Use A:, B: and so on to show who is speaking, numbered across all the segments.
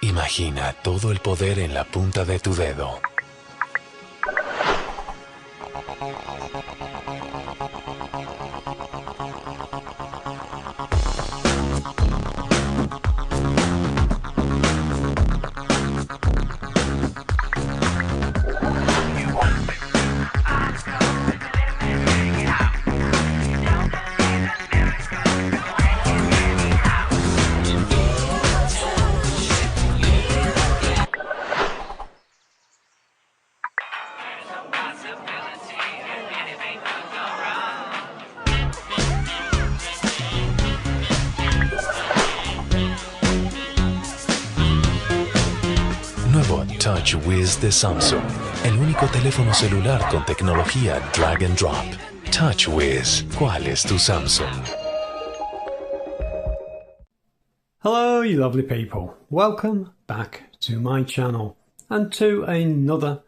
A: Imagina todo el poder en la punta de tu dedo. Nuevo Touch Wiz de Samsung, el único teléfono celular con tecnología drag and drop. Touch Wiz, ¿cuál es tu Samsung?
B: Hello you lovely people, welcome back to my channel and to another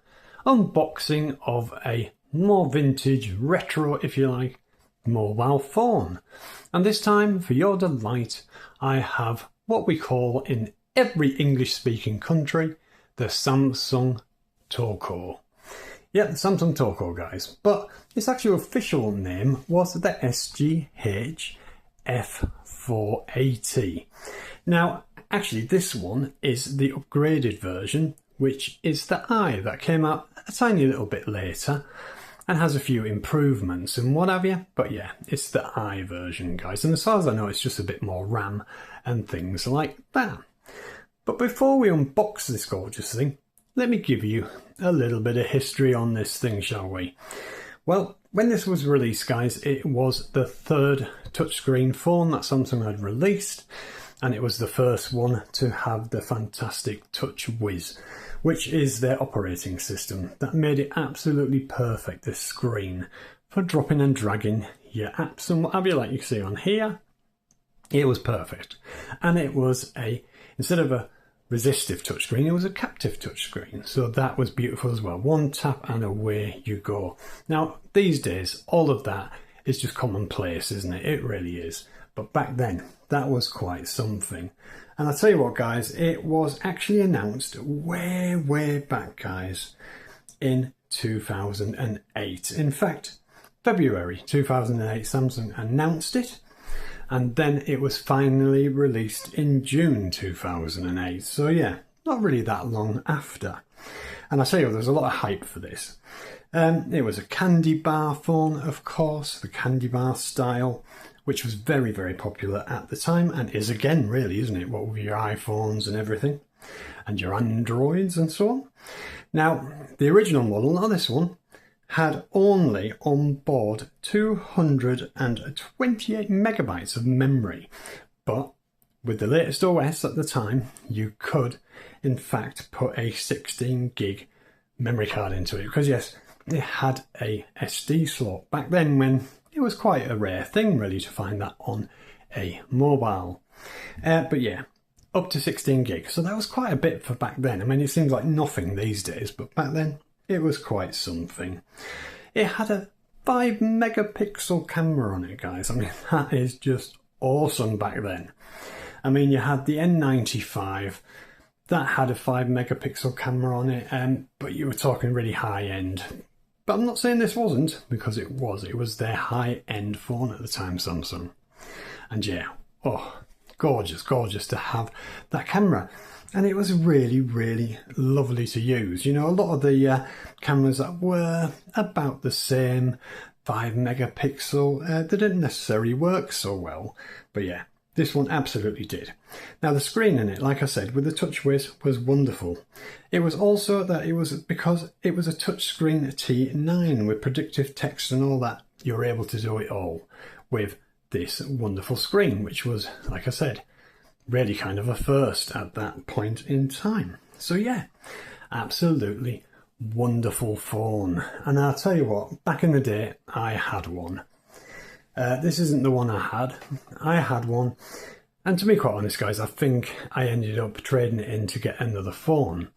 B: unboxing of a more vintage, retro if you like, mobile phone. And this time for your delight I have what we call in every English speaking country the Samsung Tocco. Yeah, the Samsung Tocco guys, but its actual official name was the SGH-F480i. Now actually this one is the upgraded version, which is the I that came out a tiny little bit later and has a few improvements and what have you, but yeah, it's the I version guys, and as far as I know it's just a bit more RAM and things like that. But before we unbox this gorgeous thing, let me give you a little bit of history on this thing, shall we? Well, when this was released guys, it was the third touchscreen phone that Samsung had released, and it was the first one to have the fantastic Touch Wiz, which is their operating system that made it absolutely perfect, this screen, for dropping and dragging your apps and what have you, like you can see on here. It was perfect, and it was instead of a resistive touchscreen, it was a captive touchscreen, so that was beautiful as well. One tap and away you go. Now these days all of that is just commonplace, isn't it? It really is. But back then that was quite something. And I'll tell you what guys, it was actually announced way back guys in 2008. In fact, February 2008 Samsung announced it, and then it was finally released in June 2008. So yeah, not really that long after. And I tell you, there's a lot of hype for this. It was a candy bar phone, of course, the candy bar style, which was very popular at the time and is again really, isn't it? What with your iPhones and everything, and your Androids and so on. Now, the original model, not this one, had only on board 228 megabytes of memory, but with the latest OS at the time you could in fact put a 16 gig memory card into it, because yes, it had a SD slot back then, when it was quite a rare thing really to find that on a mobile. But yeah, up to 16 gigs, so that was quite a bit for back then. I mean, it seems like nothing these days, but back then it was quite something. It had a 5 megapixel camera on it guys. I mean, that is just awesome back then. I mean, you had the N95 that had a 5 megapixel camera on it, but you were talking really high end. But I'm not saying this wasn't, because it was their high end phone at the time, Samsung. And yeah, oh, gorgeous to have that camera. And it was really lovely to use. You know, a lot of the cameras that were about the same 5 megapixel, they didn't necessarily work so well. But yeah, this one absolutely did. Now the screen in it, like I said, with the Touch Wiz was wonderful. It was also that because it was a touchscreen T9 with predictive text and all that, you were able to do it all with this wonderful screen, which was, like I said, really kind of a first at that point in time. So yeah, absolutely wonderful phone. And I'll tell you what, back in the day I had one. This isn't the one I had. I had one, and to be quite honest guys, I think I ended up trading it in to get another phone,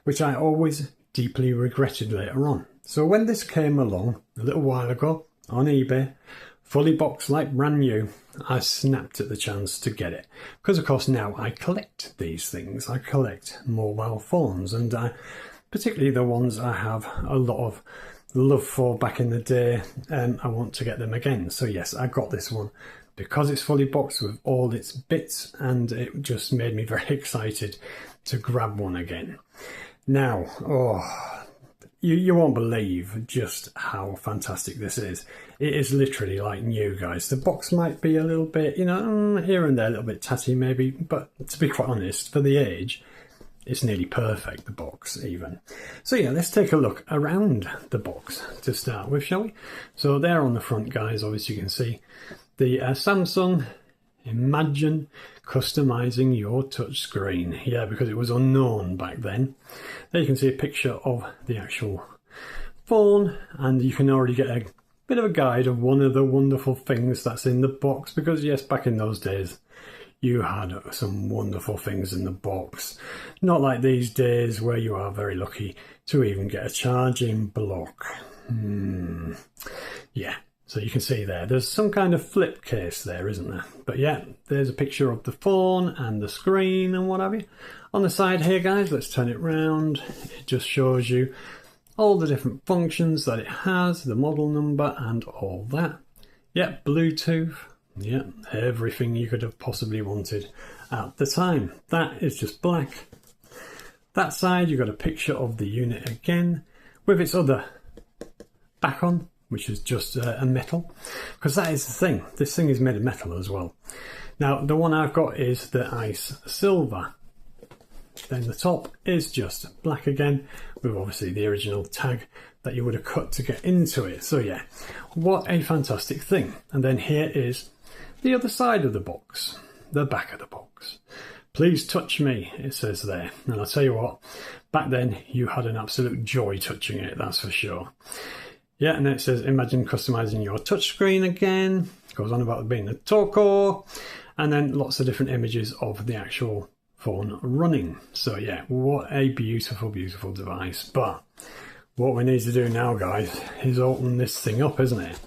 B: which I always deeply regretted later on. So when this came along a little while ago on eBay, fully boxed like brand new, I snapped at the chance to get it. Because of course now I collect these things. I collect mobile phones, and particularly the ones I have a lot of love for back in the day, and I want to get them again. So yes, I got this one because it's fully boxed with all its bits, and it just made me very excited to grab one again. Now, you won't believe just how fantastic this is. It is literally like new, guys. The box might be a little bit, you know, here and there, a little bit tatty maybe, but to be quite honest, for the age, it's nearly perfect, the box even. So yeah, let's take a look around the box to start with, shall we? So there on the front, guys, obviously you can see the Samsung Imagine customizing your touchscreen. Yeah, because it was unknown back then. There you can see a picture of the actual phone, and you can already get a bit of a guide of one of the wonderful things that's in the box, because yes, back in those days you had some wonderful things in the box. Not like these days where you are very lucky to even get a charging block. Yeah. So you can see there's some kind of flip case there, isn't there? But yeah, there's a picture of the phone and the screen and what have you. On the side here, guys, let's turn it round. It just shows you all the different functions that it has, the model number and all that. Yeah, Bluetooth. Yeah, everything you could have possibly wanted at the time. That is just black. That side, you've got a picture of the unit again with its other back on, which is just a metal, because that is the thing. This thing is made of metal as well. Now, the one I've got is the ice silver. Then the top is just black again, with obviously the original tag that you would have cut to get into it. So yeah, what a fantastic thing. And then here is the other side of the box, the back of the box. Please touch me, it says there. And I'll tell you what, back then you had an absolute joy touching it, that's for sure. Yeah, and then it says, imagine customizing your touchscreen again. Goes on about being a Tocco. And then lots of different images of the actual phone running. So yeah, what a beautiful, beautiful device. But what we need to do now, guys, is open this thing up, isn't it?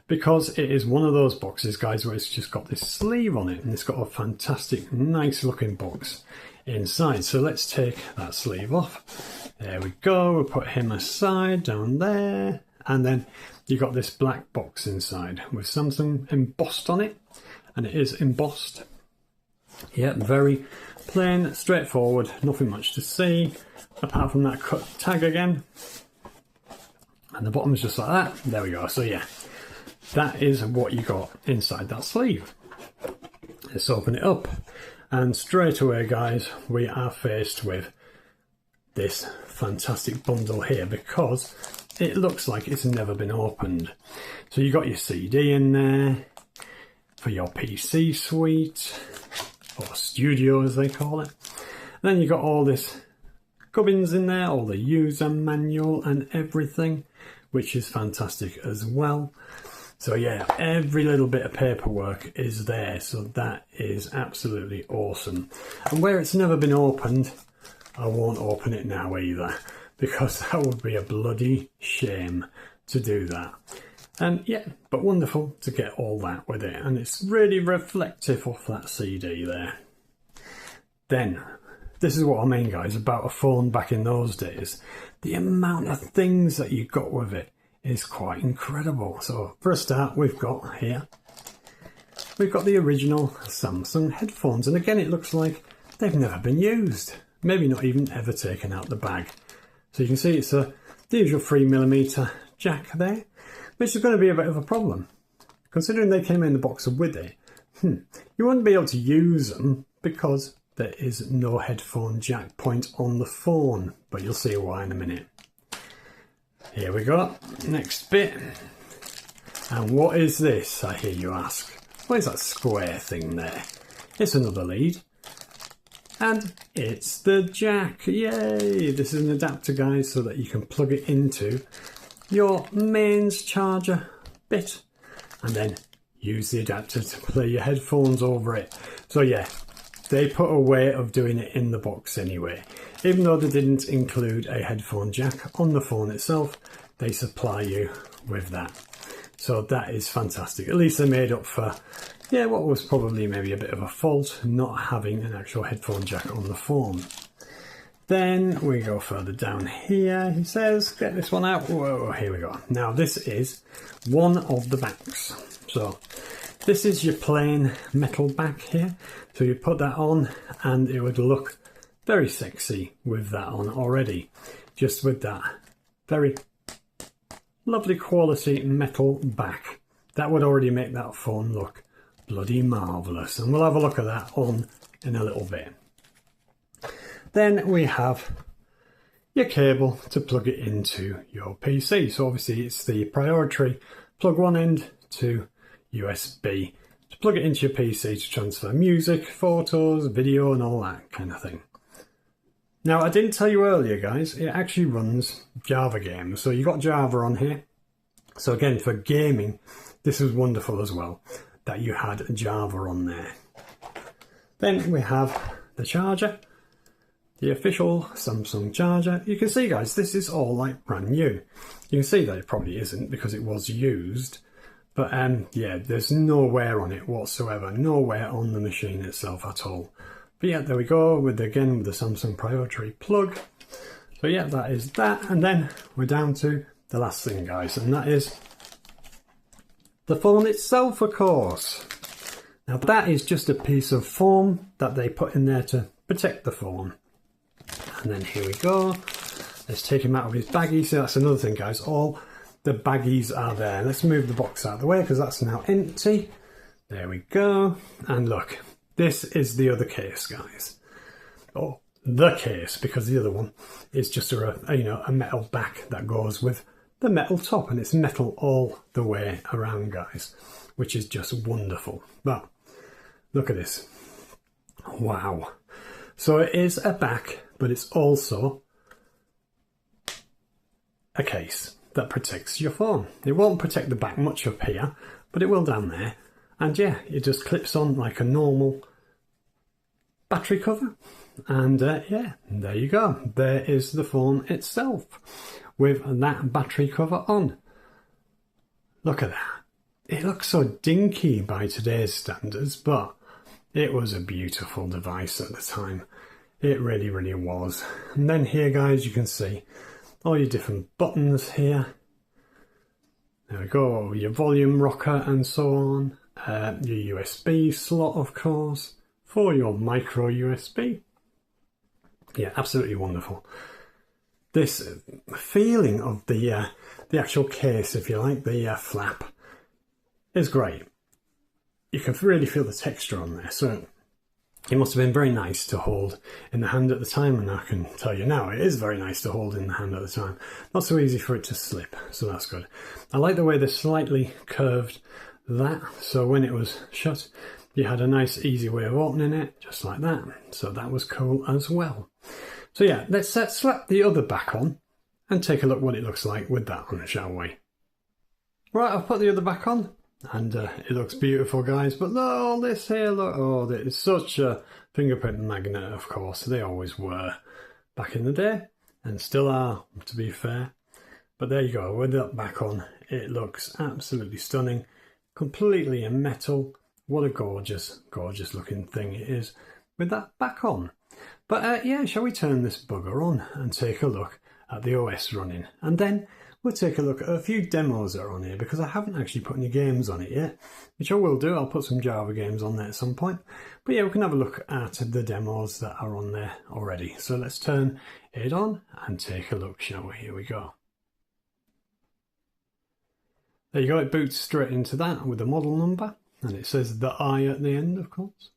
B: Because it is one of those boxes, guys, where it's just got this sleeve on it. And it's got a fantastic, nice looking box inside. So let's take that sleeve off. There we go. We'll put him aside down there. And then you've got this black box inside with Samsung embossed on it, and it is embossed. Yeah, very plain, straightforward, nothing much to see apart from that cut tag again. And the bottom is just like that. There we go. So yeah, that is what you got inside that sleeve. Let's open it up, and straight away, guys, we are faced with this fantastic bundle here, because it looks like it's never been opened. So you got your CD in there for your PC suite, or studio as they call it. And then you got all this gubbins in there, all the user manual and everything, which is fantastic as well. So yeah, every little bit of paperwork is there, so that is absolutely awesome. And where it's never been opened, I won't open it now either, because that would be a bloody shame to do that. And yeah, but wonderful to get all that with it, and it's really reflective of that CD there. Then, this is what I mean, guys, about a phone back in those days. The amount of things that you got with it is quite incredible. So for a start, we've got here, we've got the original Samsung headphones, and again, it looks like they've never been used, maybe not even ever taken out the bag. So you can see it's the usual 3mm jack there, which is going to be a bit of a problem, considering they came in the box with it. You wouldn't be able to use them because there is no headphone jack point on the phone, but you'll see why in a minute. Here we go, next bit. And what is this, I hear you ask? What is that square thing there? It's another lead. And it's the jack, yay! This is an adapter, guys, so that you can plug it into your mains charger bit, and then use the adapter to play your headphones over it. So yeah, they put a way of doing it in the box anyway. Even though they didn't include a headphone jack on the phone itself, they supply you with that. So that is fantastic. At least they made up for, yeah, what was probably maybe a bit of a fault, not having an actual headphone jack on the phone. Then we go further down here. He says, get this one out. Whoa, here we go. Now this is one of the backs. So this is your plain metal back here. So you put that on and it would look very sexy with that on already. Just with that very lovely quality metal back. That would already make that phone look bloody marvellous. And we'll have a look at that on in a little bit. Then we have your cable to plug it into your PC. So obviously it's the priority plug one end to USB to plug it into your PC to transfer music, photos, video and all that kind of thing. Now I didn't tell you earlier guys, it actually runs Java games. So you've got Java on here. So again for gaming, this is wonderful as well that you had Java on there. Then we have the charger. The official Samsung charger. You can see guys, this is all like brand new. You can see that it probably isn't because it was used. But yeah, there's no wear on it whatsoever. No wear on the machine itself at all. But yeah, there we go with the Samsung priority plug. So yeah, that is that. And then we're down to the last thing guys, and that is the phone itself, of course. Now that is just a piece of foam that they put in there to protect the phone. And then here we go. Let's take him out of his baggie. So that's another thing guys, all the baggies are there. Let's move the box out of the way because that's now empty. There we go. And look, this is the other case guys. Oh, the case, because the other one is just a metal back that goes with the metal top, and it's metal all the way around guys, which is just wonderful. But look at this. Wow. So it is a back, but it's also a case that protects your phone. It won't protect the back much up here, but it will down there. And yeah, it just clips on like a normal battery cover. And yeah, there you go. There is the phone itself with that battery cover on. Look at that. It looks so dinky by today's standards, but it was a beautiful device at the time. It really, really was. And then here, guys, you can see all your different buttons here. There we go, your volume rocker and so on. Your USB slot, of course, for your micro USB. Yeah, absolutely wonderful. This feeling of the actual case, if you like, the flap, is great. You can really feel the texture on there, so it must have been very nice to hold in the hand at the time, and I can tell you now, it is very nice to hold in the hand at the time. Not so easy for it to slip, so that's good. I like the way they slightly curved that, so when it was shut, you had a nice easy way of opening it, just like that. So that was cool as well. So yeah, let's slap the other back on and take a look what it looks like with that on, shall we? Right, I've put the other back on. And it looks beautiful, guys. But look, all this here, look, oh, it's such a fingerprint magnet, of course. They always were back in the day, and still are, to be fair. But there you go, with that back on, it looks absolutely stunning. Completely in metal. What a gorgeous, gorgeous looking thing it is with that back on. But yeah, shall we turn this bugger on and take a look at the OS running? And then we'll take a look at a few demos that are on here, because I haven't actually put any games on it yet, which I will do. I'll put some Java games on there at some point. But yeah, we can have a look at the demos that are on there already. So let's turn it on and take a look, shall we? Here we go. There you go, it boots straight into that with the model number, and it says the I at the end, of course.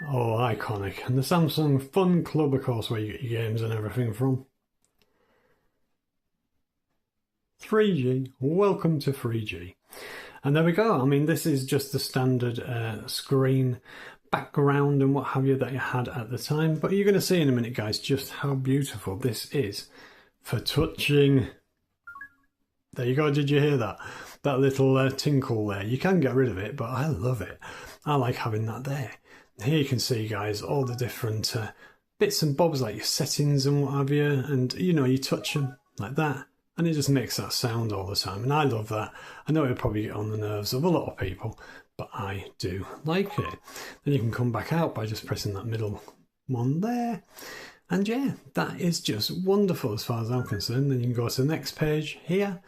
B: Oh, iconic. And the Samsung Fun Club, of course, where you get your games and everything from. 3G, welcome to 3G. And there we go. I mean, this is just the standard screen background and what have you that you had at the time. But you're going to see in a minute, guys, just how beautiful this is for touching. There you go. Did you hear that? That little tinkle there. You can get rid of it, but I love it. I like having that there. Here you can see, guys, all the different bits and bobs, like your settings and what have you. And, you know, you touch them like that, and it just makes that sound all the time. And I love that. I know it'll probably get on the nerves of a lot of people, but I do like it. Then you can come back out by just pressing that middle one there. And yeah, that is just wonderful as far as I'm concerned. Then you can go to the next page here,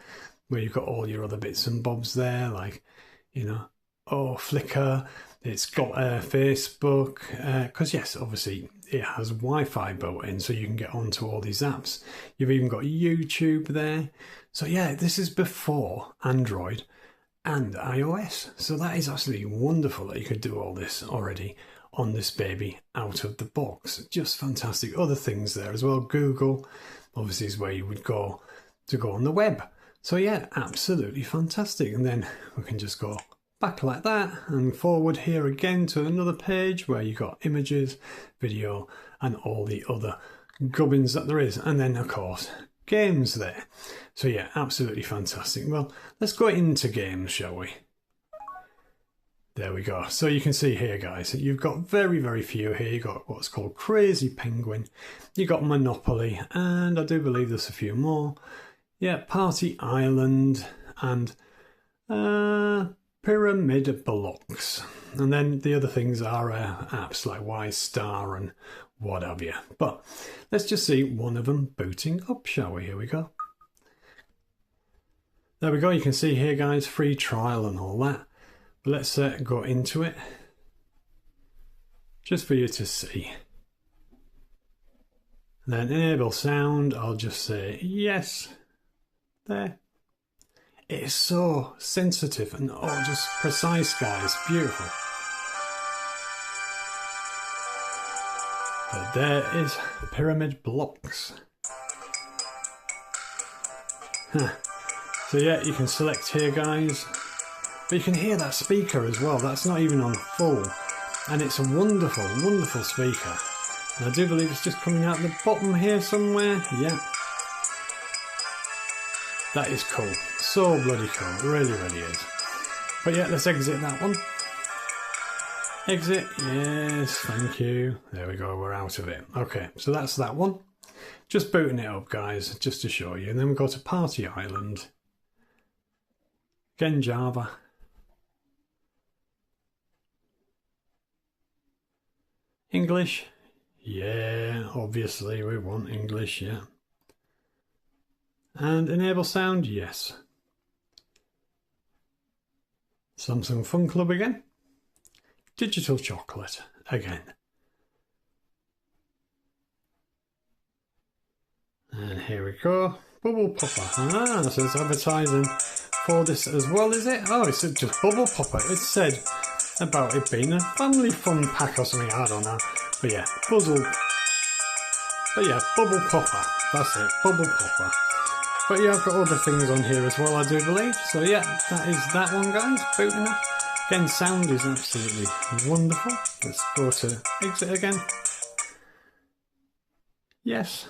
B: where you've got all your other bits and bobs there, like, you know, Flickr. It's got Facebook, because yes, obviously it has Wi-Fi built in, so you can get onto all these apps. You've even got YouTube there. So yeah, this is before Android and iOS. So that is absolutely wonderful that you could do all this already on this baby out of the box. Just fantastic. Other things there as well. Google, obviously, is where you would go to go on the web. So yeah, absolutely fantastic. And then we can just go back like that and forward here again to another page where you've got images, video, and all the other gubbins that there is. And then, of course, games there. So yeah, absolutely fantastic. Well, let's go into games, shall we? There we go. So you can see here, guys, you've got very, very few here. You've got what's called Crazy Penguin. You've got Monopoly, and I do believe there's a few more. Yeah, Party Island, and Pyramid Blocks. And then the other things are apps like Y Star and what have you. But let's just see one of them booting up, shall we? Here we go. There we go. You can see here, guys, free trial and all that. But let's go into it, just for you to see. And then enable sound, I'll just say yes. There. It is so sensitive and just precise, guys. Beautiful. But there is Pyramid Blocks. So yeah, you can select here, guys. But you can hear that speaker as well. That's not even on full. And it's a wonderful, wonderful speaker. And I do believe it's just coming out the bottom here somewhere. Yeah. That is cool. So bloody cool. It really, really is. But yeah, let's exit that one. Exit. Yes, thank you. There we go. We're out of it. Okay, so that's that one. Just booting it up, guys, just to show you. And then we go to Party Island. Again, Java. English. Yeah, obviously we want English, yeah. And enable sound, yes. Samsung Fun Club again. Digital chocolate again. And here we go. Bubble Popper. Ah, so it's advertising for this as well, is it? Oh, it's just Bubble Popper. It said about it being a family fun pack or something. I don't know. But yeah, Bubble Popper. That's it. Bubble Popper. But yeah, I've got other things on here as well, I do believe. So yeah, that is that one, guys. Booting up. Again, sound is absolutely wonderful. Let's go to exit again. Yes.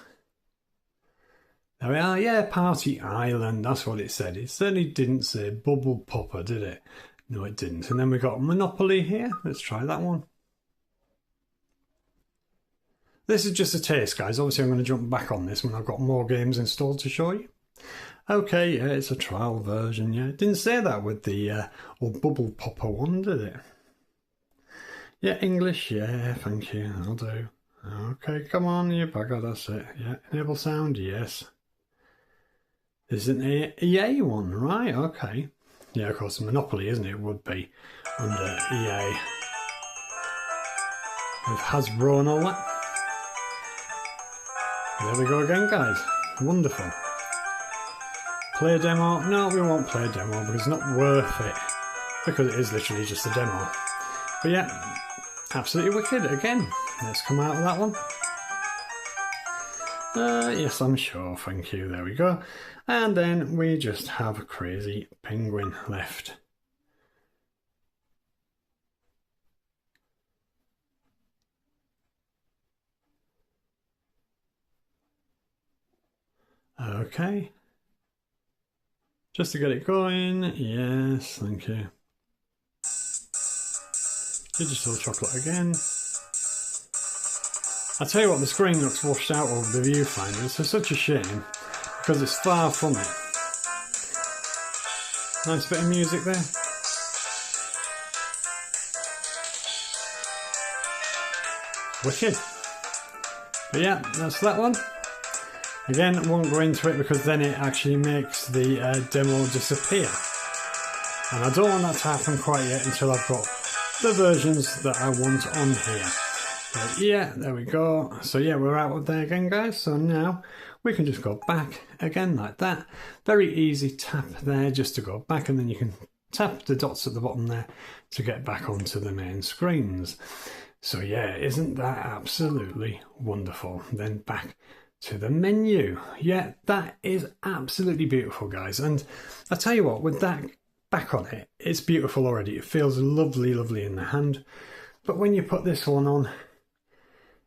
B: There we are. Yeah, Party Island. That's what it said. It certainly didn't say Bubble Popper, did it? No, it didn't. And then we got Monopoly here. Let's try that one. This is just a taste, guys. Obviously, I'm going to jump back on this when I've got more games installed to show you. Okay, yeah, it's a trial version, yeah. It didn't say that with the old Bubble Popper one, did it? Yeah, English, yeah, thank you, I'll do. Okay, come on, you bugger, that's it. Yeah, enable sound, yes. This is an EA one, right, okay. Yeah, of course, Monopoly, isn't it? It would be under EA. With Hasbro and all that. There we go again, guys. Wonderful. Play demo? No, we won't play demo because it's not worth it. Because it is literally just a demo. But yeah, absolutely wicked. Again, let's come out of that one. Yes, I'm sure. Thank you. There we go. And then we just have a Crazy Penguin left. Okay. just to get it going. Yes, thank you. Digital chocolate again. I tell you what, the screen looks washed out over the viewfinder. It's such a shame because it's far from it. Nice bit of music there. Wicked. But yeah, that's that one. Again, I won't go into it because then it actually makes the demo disappear. And I don't want that to happen quite yet until I've got the versions that I want on here. But yeah, there we go. So yeah, we're out of there again, guys. So now we can just go back again like that. Very easy tap there just to go back, and then you can tap the dots at the bottom there to get back onto the main screens. So yeah, isn't that absolutely wonderful? Then back to the menu. Yeah, that is absolutely beautiful, guys. And I tell you what, with that back on it, it's beautiful already. It feels lovely, lovely in the hand. But when you put this one on,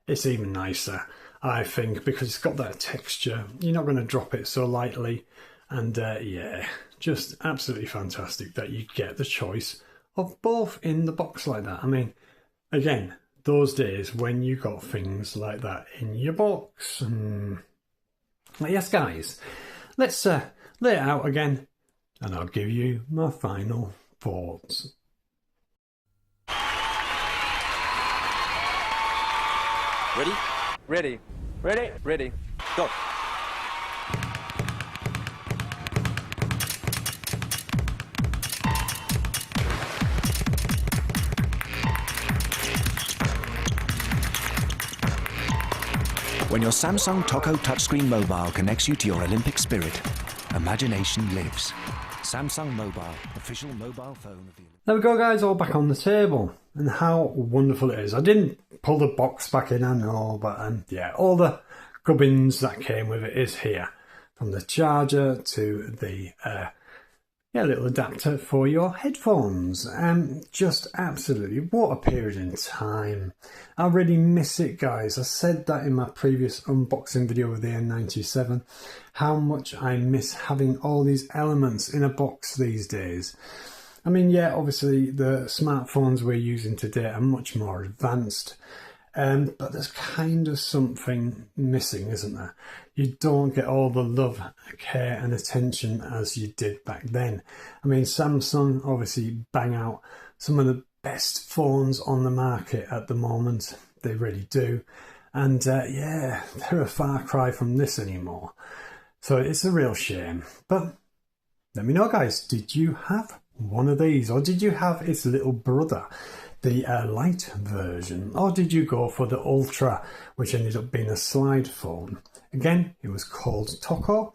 B: it's even nicer, I think, because it's got that texture. You're not going to drop it so lightly. And yeah, just absolutely fantastic that you get the choice of both in the box like that. I mean, again, those days when you got things like that in your box. But yes, guys, let's lay it out again, and I'll give you my final thoughts.
C: Ready? Ready. Ready? Ready. Go.
D: When your Samsung Tocco touchscreen mobile connects you to your Olympic spirit, imagination lives. Samsung Mobile, official mobile phone of the Olympics.
B: There we go, guys, all back on the table, and how wonderful it is. I didn't pull the box back in, I know, but yeah, all the gubbins that came with it is here, from the charger to the little adapter for your headphones. Just absolutely, what a period in time. I really miss it, guys. I said that in my previous unboxing video with the N97, how much I miss having all these elements in a box these days. I mean, yeah, obviously the smartphones we're using today are much more advanced, but there's kind of something missing, isn't there? You don't get all the love, care and attention as you did back then. I mean, Samsung obviously bang out some of the best phones on the market at the moment. They really do. And yeah, they're a far cry from this anymore. So it's a real shame. But let me know, guys, did you have one of these, or did you have its little brother, the light version, or did you go for the Ultra, which ended up being a slide phone? Again, it was called Tocco,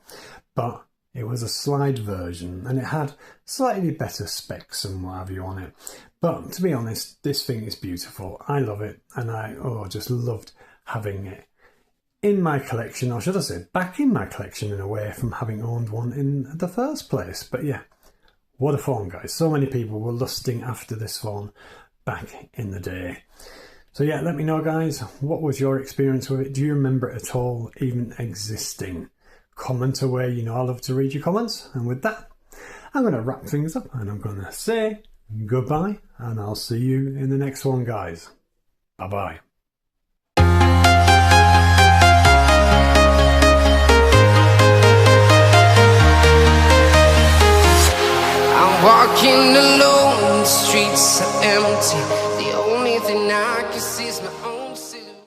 B: but it was a slide version, and it had slightly better specs and what have you on it. But to be honest, this thing is beautiful. I love it, and I just loved having it in my collection, or should I say back in my collection in a way, from having owned one in the first place. But yeah, what a phone, guys. So many people were lusting after this phone back in the day. So yeah, let me know, guys, what was your experience with it? Do you remember it at all even existing? Comment away, you know I love to read your comments. And with that, I'm going to wrap things up, and I'm going to say goodbye, and I'll see you in the next one, guys. Bye-bye.
E: Walking alone, the streets are empty. The only thing I can see is my own silhouette.